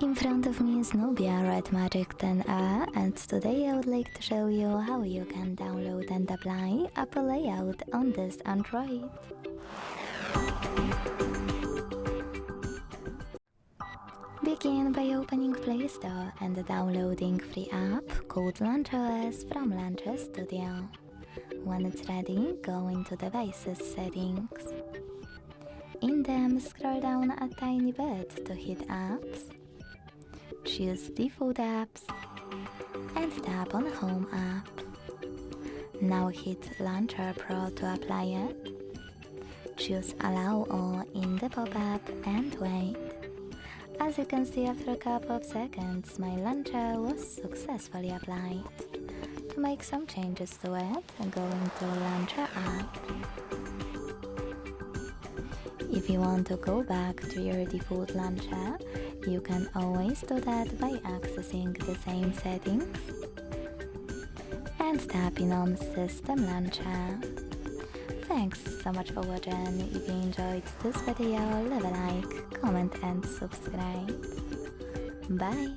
In front of me is Nubia RedMagic 10A, and today I would like to show you how you can download and apply Apple layout on this Android. Begin by opening Play Store and downloading free app called LaunchOS from Launcher Studio. When it's ready, go into Devices settings. In them, scroll down a tiny bit to hit Apps. Choose Default Apps and tap on Home app. Now hit Launcher Pro to apply it. Choose Allow All in the pop-up and wait. As you can see, after a couple of seconds, my launcher was successfully applied. To make some changes to it, go into Launcher app. If you want to go back to your default launcher, you can always do that by accessing the same settings and tapping on System Launcher. Thanks so much for watching. If you enjoyed this video, leave a like, comment and subscribe. Bye!